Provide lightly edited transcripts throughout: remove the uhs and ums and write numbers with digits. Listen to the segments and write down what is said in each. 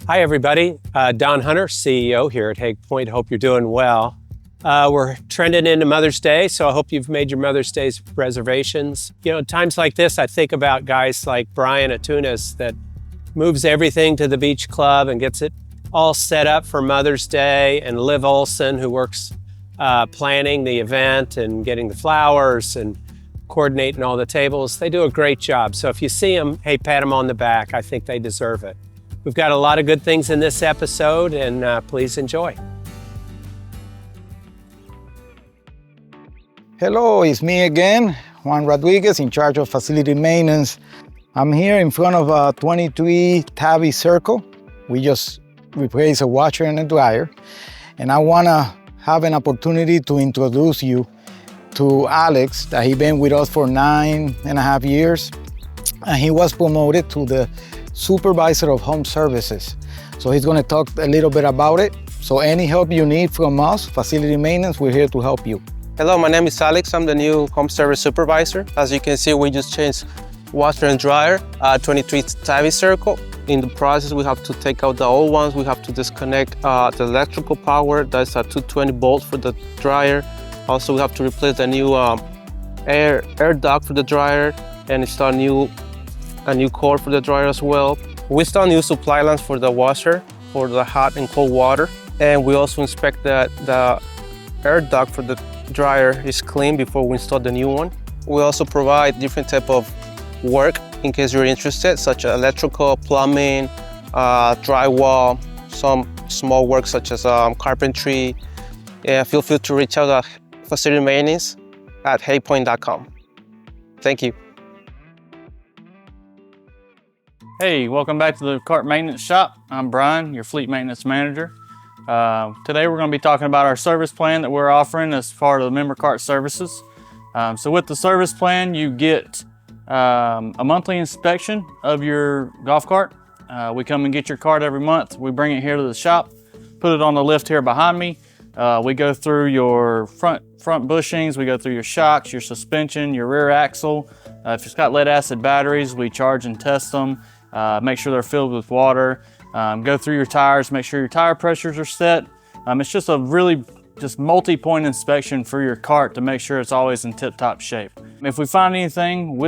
Hi, everybody. Don Hunter, CEO here at Hague Point. Hope you're doing well. We're trending into Mother's Day, so I hope you've made your Mother's Day's reservations. You know, times like this, I think about guys like Brian Atunas that moves everything to the beach club and gets it all set up for Mother's Day, and Liv Olson, who works planning the event and getting the flowers and coordinating all the tables. They do a great job. So if you see them, hey, pat them on the back. I think they deserve it. We've got a lot of good things in this episode, and please enjoy. Hello, it's me again, Juan Rodriguez, in charge of facility maintenance. I'm here in front of a 23 Tabby Circle. We just replaced a washer and a dryer, and I want to have an opportunity to introduce you to Alex, that he's been with us for 9.5 years, and he was promoted to the Supervisor of Home Services. So he's going to talk a little bit about it. So any help you need from us, facility maintenance, we're here to help you. Hello, my name is Alex. I'm the new home service supervisor. As you can see, we just changed washer and dryer, 23 Tabby Circle. In the process, we have to take out the old ones. We have to disconnect the electrical power. That's a 220 volt for the dryer. Also, we have to replace the new air duct for the dryer and install a new cord for the dryer as well. We install new supply lines for the washer for the hot and cold water. And we also inspect that the air duct for the dryer is clean before we install the new one. We also provide different type of work in case you're interested, such as electrical, plumbing, drywall, some small work such as carpentry. Yeah, feel free to reach out to facility maintenance at haguepoint.com. Thank you. Hey, welcome back to the Cart Maintenance Shop. I'm Brian, your Fleet Maintenance Manager. Today we're going to be talking about our service plan that we're offering as part of the member cart services. So with the service plan, you get a monthly inspection of your golf cart. We come and get your cart every month. We bring it here to the shop, put it on the lift here behind me. We go through your front bushings, we go through your shocks, your suspension, your rear axle. If it's got lead acid batteries, we charge and test them. Make sure they're filled with water. Go through your tires, make sure your tire pressures are set. It's just a really multi-point inspection for your cart to make sure it's always in tip-top shape. If we find anything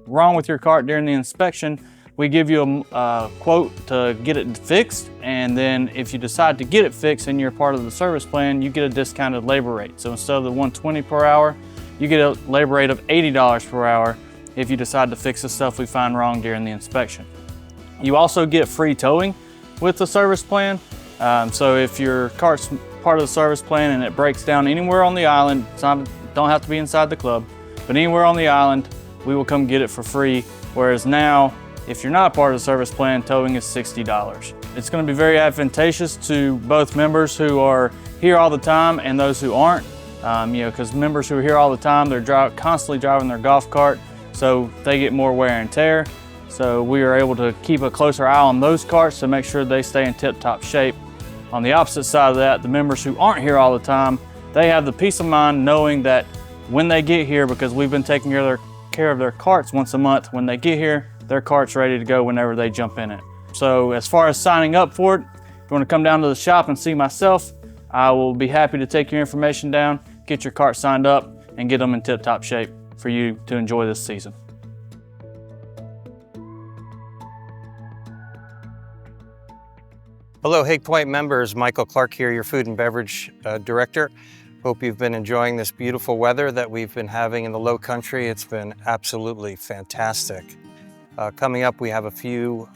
wrong with your cart during the inspection, we give you a quote to get it fixed, and then if you decide to get it fixed and you're part of the service plan, you get a discounted labor rate. So instead of the $120 per hour, you get a labor rate of $80 per hour if you decide to fix the stuff we find wrong during the inspection. You also get free towing with the service plan. So if your cart's part of the service plan and it breaks down anywhere on the island, don't have to be inside the club, but anywhere on the island, we will come get it for free. Whereas now, if you're not part of the service plan, towing is $60. It's going to be very advantageous to both members who are here all the time and those who aren't. Because members who are here all the time, they're constantly driving their golf cart, so they get more wear and tear. So we are able to keep a closer eye on those carts to make sure they stay in tip-top shape. On the opposite side of that, the members who aren't here all the time, they have the peace of mind knowing that when they get here, because we've been taking care of their carts once a month, when they get here, their cart's ready to go whenever they jump in it. So as far as signing up for it, if you want to come down to the shop and see myself, I will be happy to take your information down, get your cart signed up, and get them in tip-top shape for you to enjoy this season. Hello, Hague Point members. Michael Clark here, your Food and Beverage Director. Hope you've been enjoying this beautiful weather that we've been having in the Low Country. It's been absolutely fantastic. Coming up, we have a few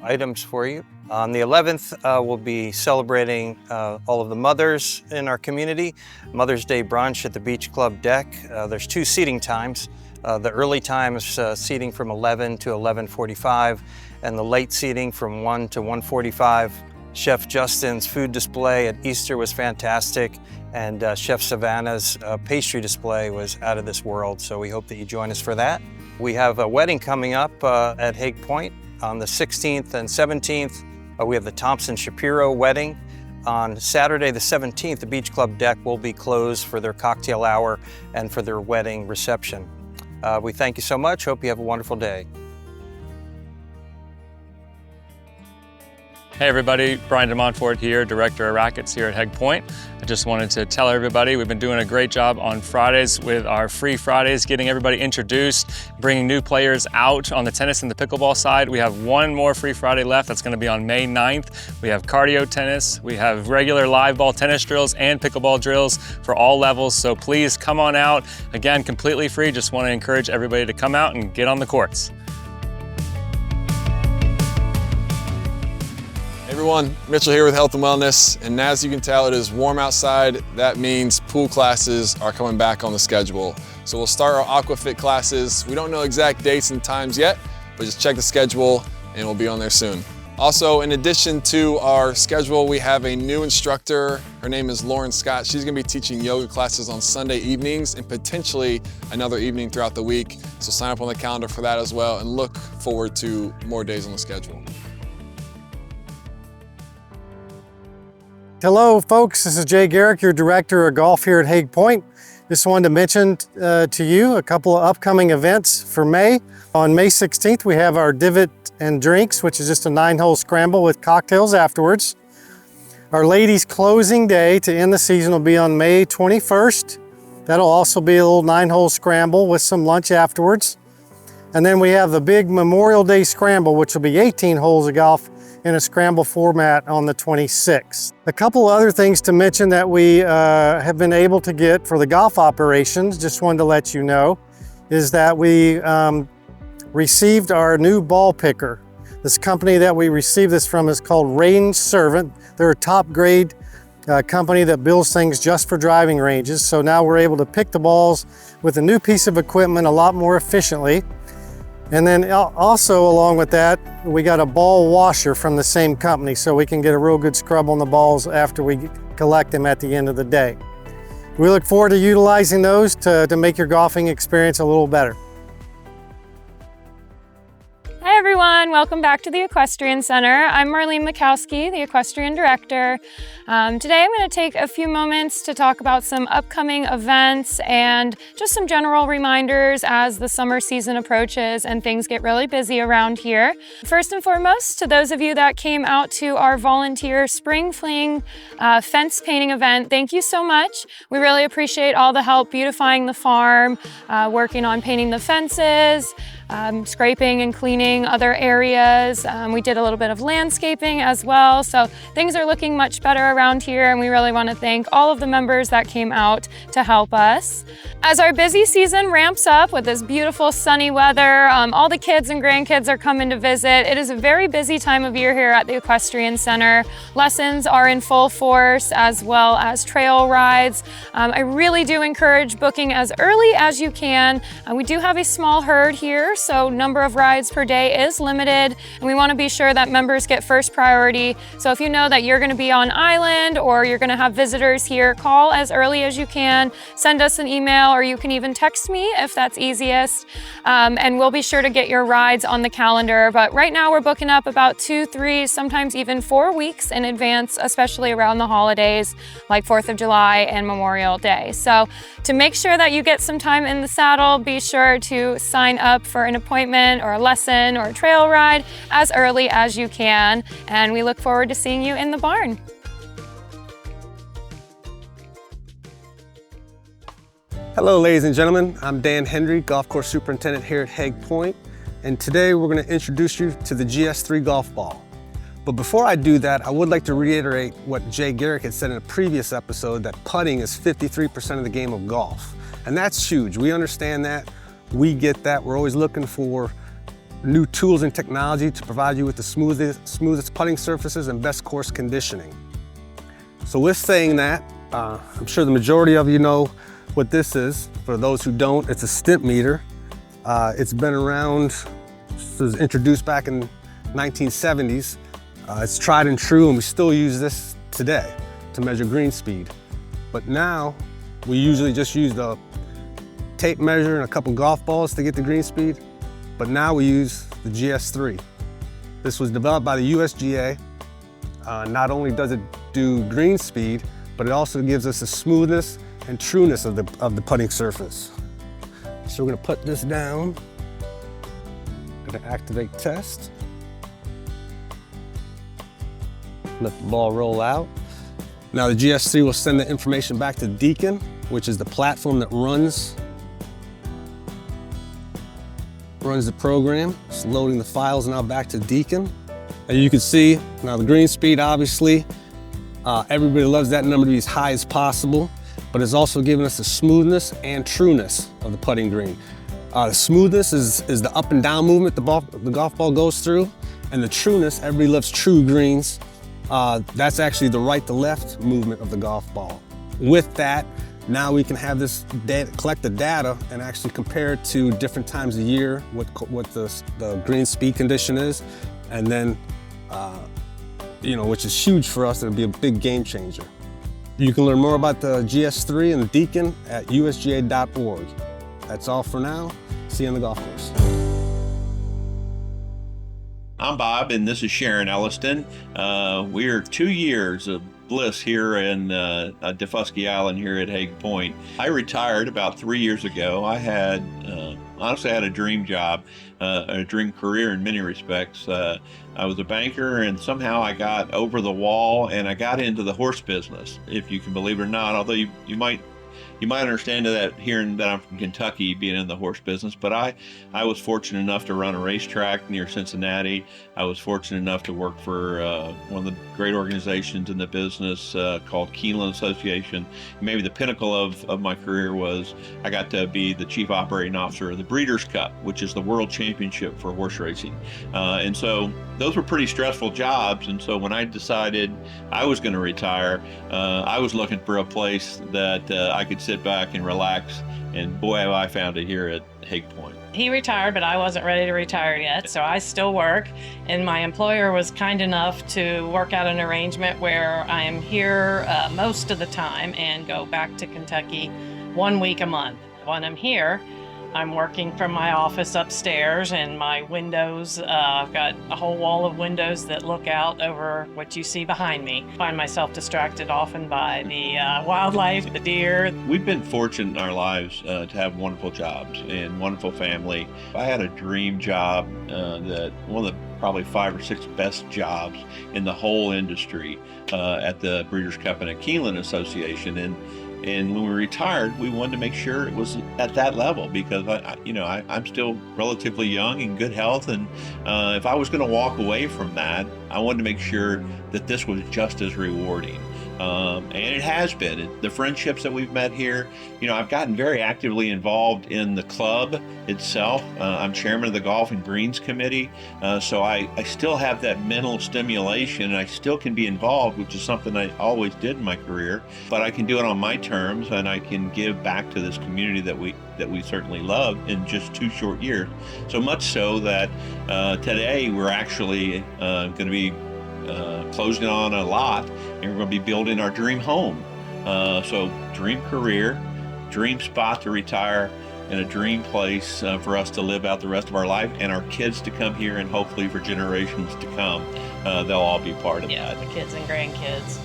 items for you. On the 11th, we'll be celebrating all of the mothers in our community. Mother's Day brunch at the Beach Club deck. There's 2 seating times. The early time is seating from 11 to 11:45, and the late seating from 1 to 1:45. Chef Justin's food display at Easter was fantastic, and Chef Savannah's pastry display was out of this world, so we hope that you join us for that. We have a wedding coming up at Hague Point on the 16th and 17th. We have the Thompson-Shapiro wedding. On Saturday the 17th, the Beach Club deck will be closed for their cocktail hour and for their wedding reception. We thank you so much. Hope you have a wonderful day. Hey everybody, Brian DeMontfort here, Director of Rackets here at Heg Point. I just wanted to tell everybody we've been doing a great job on Fridays with our Free Fridays, getting everybody introduced, bringing new players out on the tennis and the pickleball side. We have one more Free Friday left that's going to be on May 9th. We have cardio tennis, we have regular live ball tennis drills and pickleball drills for all levels, so please come on out. Again, completely free, just want to encourage everybody to come out and get on the courts. Hey everyone, Mitchell here with Health and Wellness, and as you can tell, it is warm outside. That means pool classes are coming back on the schedule. So we'll start our AquaFit classes. We don't know exact dates and times yet, but just check the schedule and we'll be on there soon. Also, in addition to our schedule, we have a new instructor. Her name is Lauren Scott. She's gonna be teaching yoga classes on Sunday evenings and potentially another evening throughout the week. So sign up on the calendar for that as well and look forward to more days on the schedule. Hello folks, this is Jay Garrick, your Director of Golf here at Hague Point. Just wanted to mention to you a couple of upcoming events for May. On May 16th, we have our Divot and Drinks, which is just a 9-hole scramble with cocktails afterwards. Our ladies' closing day to end the season will be on May 21st. That'll also be a little 9-hole scramble with some lunch afterwards. And then we have the big Memorial Day scramble, which will be 18 holes of golf in a scramble format on the 26th. A couple other things to mention that we have been able to get for the golf operations, just wanted to let you know, is that we received our new ball picker. This company that we received this from is called Range Servant. They're a top grade company that builds things just for driving ranges. So now we're able to pick the balls with a new piece of equipment a lot more efficiently. And then also along with that, we got a ball washer from the same company so we can get a real good scrub on the balls after we collect them at the end of the day. We look forward to utilizing those to make your golfing experience a little better. Hi everyone, welcome back to the Equestrian Center. I'm Marlene Mikowski, the Equestrian Director. Today I'm going to take a few moments to talk about some upcoming events and just some general reminders as the summer season approaches and things get really busy around here. First and foremost, to those of you that came out to our volunteer spring fling fence painting event, thank you so much. We really appreciate all the help beautifying the farm, working on painting the fences, scraping and cleaning other areas. We did a little bit of landscaping as well. So things are looking much better around here and we really want to thank all of the members that came out to help us. As our busy season ramps up with this beautiful sunny weather, all the kids and grandkids are coming to visit. It is a very busy time of year here at the Equestrian Center. Lessons are in full force as well as trail rides. I really do encourage booking as early as you can. We do have a small herd here, so number of rides per day is limited, and we want to be sure that members get first priority. So if you know that you're going to be on island or you're going to have visitors here, call as early as you can, send us an email, or you can even text me if that's easiest, and we'll be sure to get your rides on the calendar. But right now we're booking up about 2, 3, sometimes even 4 weeks in advance, especially around the holidays like 4th of July and Memorial Day. So to make sure that you get some time in the saddle, be sure to sign up for an appointment or a lesson or a trail ride as early as you can, and we look forward to seeing you in the barn. Hello ladies and gentlemen, I'm Dan Hendry, Golf Course Superintendent here at Hague Point, and today we're going to introduce you to the GS3 golf ball. But before I do that, I would like to reiterate what Jay Garrick had said in a previous episode, that putting is 53% of the game of golf. And that's huge. We understand that. We get that. We're always looking for new tools and technology to provide you with the smoothest putting surfaces and best course conditioning. So with saying that, I'm sure the majority of you know what this is. For those who don't, it's a stimp meter. It's been around, it was introduced back in 1970s. It's tried and true, and we still use this today to measure green speed. But now, we usually just use the tape measure and a couple golf balls to get the green speed, but now we use the GS3. This was developed by the USGA. Not only does it do green speed, but it also gives us the smoothness and trueness of the putting surface. So we're gonna put this down, gonna activate test. let the ball roll out. Now the GS3 will send the information back to Deacon, which is the platform that runs the program. It's loading the files now back to Deacon. And you can see now the green speed, obviously, everybody loves that number to be as high as possible, but it's also giving us the smoothness and trueness of the putting green. The smoothness is the up and down movement the golf ball goes through, and the trueness, everybody loves true greens. That's actually the right to left movement of the golf ball. With that, now we can have this data, collect the data and actually compare it to different times of year, what the green speed condition is, and then, which is huge for us. It'll be a big game changer. You can learn more about the GS3 and the Deacon at usga.org. That's all for now. See you on the golf course. I'm Bob, and this is Sharon Elliston. We're 2 years of bliss here in Defusky Island here at Hague Point. I retired about 3 years ago. I had honestly had a dream job, a dream career in many respects. I was a banker, and somehow I got over the wall and I got into the horse business, if you can believe it or not, although you might understand that hearing that I'm from Kentucky, being in the horse business, but I was fortunate enough to run a racetrack near Cincinnati. I was fortunate enough to work for one of the great organizations in the business called Keeneland Association. Maybe the pinnacle of my career was I got to be the chief operating officer of the Breeders' Cup, which is the world championship for horse racing. And so those were pretty stressful jobs. And so when I decided I was going to retire, I was looking for a place that I could sit back and relax, and boy have I found it here at Hague Point. He retired, but I wasn't ready to retire yet, so I still work, and my employer was kind enough to work out an arrangement where I am here most of the time and go back to Kentucky 1 week a month. When I'm here, I'm working from my office upstairs, and my windows, I've got a whole wall of windows that look out over what you see behind me. I find myself distracted often by the wildlife, the deer. We've been fortunate in our lives to have wonderful jobs and wonderful family. I had a dream job that one of the probably 5 or 6 best jobs in the whole industry at the Breeders' Cup and at Keeneland Association. And when we retired, we wanted to make sure it was at that level, because I'm still relatively young and good health, and if I was going to walk away from that, I wanted to make sure that this was just as rewarding. And it has been. The friendships that we've met here, I've gotten very actively involved in the club itself. I'm chairman of the Golf and Greens Committee, so I still have that mental stimulation, and I still can be involved, which is something I always did in my career, but I can do it on my terms, and I can give back to this community that we certainly love in just 2 short years. So much so that today we're actually going to be closing on a lot, and we're going to be building our dream home. So dream career, dream spot to retire, and a dream place for us to live out the rest of our life, and our kids to come here, and hopefully for generations to come, they'll all be part of that. Yeah, the kids and grandkids.